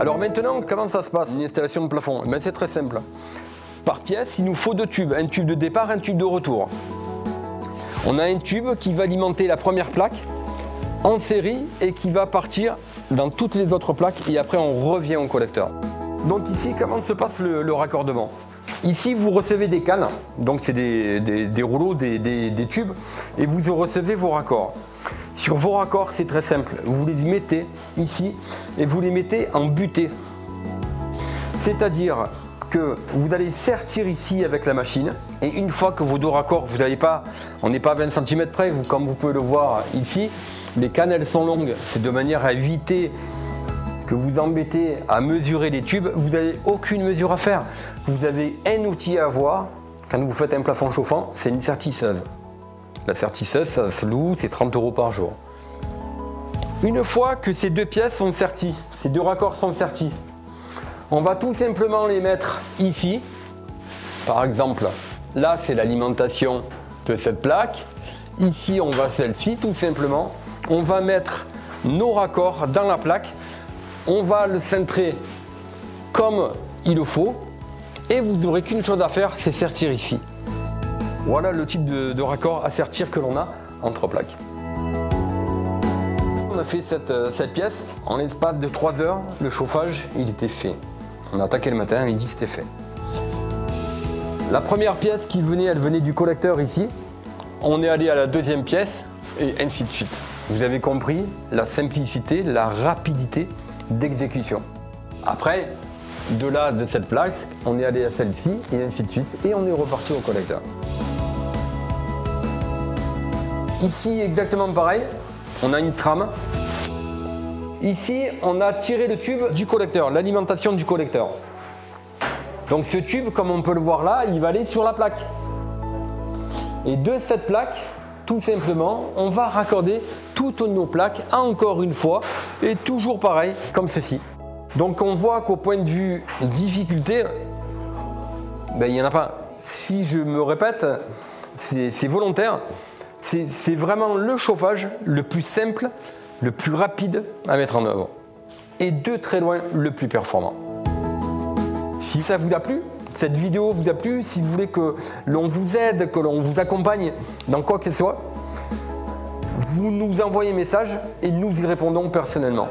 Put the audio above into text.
Alors maintenant, comment ça se passe une installation de plafond? C'est très simple. Par pièce, il nous faut deux tubes, un tube de départ, un tube de retour. On a un tube qui va alimenter la première plaque en série et qui va partir dans toutes les autres plaques et après on revient au collecteur. Donc ici, comment se passe le raccordement? Ici, vous recevez des cannes, donc c'est des rouleaux, des tubes, et vous recevez vos raccords. Sur vos raccords, c'est très simple. Vous les mettez ici et vous les mettez en butée. C'est-à-dire que vous allez sertir ici avec la machine et une fois que vos deux raccords, vous n'avez pas, on n'est pas à 20 cm près, comme vous pouvez le voir ici, les cannes elles sont longues, c'est de manière à éviter que vous embêtez à mesurer les tubes, vous n'avez aucune mesure à faire. Vous avez un outil à avoir quand vous faites un plafond chauffant, c'est une sertisseuse. La sertisseuse, ça se loue, c'est 30 € par jour. Une fois que ces deux pièces sont serties, ces deux raccords sont sertis, on va tout simplement les mettre ici. Par exemple, là c'est l'alimentation de cette plaque. Ici on va celle-ci tout simplement. On va mettre nos raccords dans la plaque. On va le centrer comme il le faut. Et vous n'aurez qu'une chose à faire, c'est sertir ici. Voilà le type de raccord à sertir que l'on a entre plaques. On a fait cette pièce. En l'espace de 3 heures, le chauffage il était fait. On a attaqué le matin, midi c'était fait. La première pièce qui venait, elle venait du collecteur ici. On est allé à la deuxième pièce et ainsi de suite. Vous avez compris la simplicité, la rapidité d'exécution. Après, de là, de cette plaque, on est allé à celle-ci et ainsi de suite. Et on est reparti au collecteur. Ici, exactement pareil. On a une trame. Ici, on a tiré le tube du collecteur, l'alimentation du collecteur. Donc ce tube, comme on peut le voir là, il va aller sur la plaque. Et de cette plaque, tout simplement, on va raccorder toutes nos plaques, encore une fois, et toujours pareil, comme ceci. Donc on voit qu'au point de vue difficulté, il n'y en a pas. Si je me répète, c'est volontaire. C'est vraiment le chauffage le plus simple, le plus rapide à mettre en œuvre. Et de très loin, le plus performant. Si ça vous a plu, cette vidéo vous a plu, si vous voulez que l'on vous aide, que l'on vous accompagne dans quoi que ce soit, vous nous envoyez un message et nous y répondons personnellement.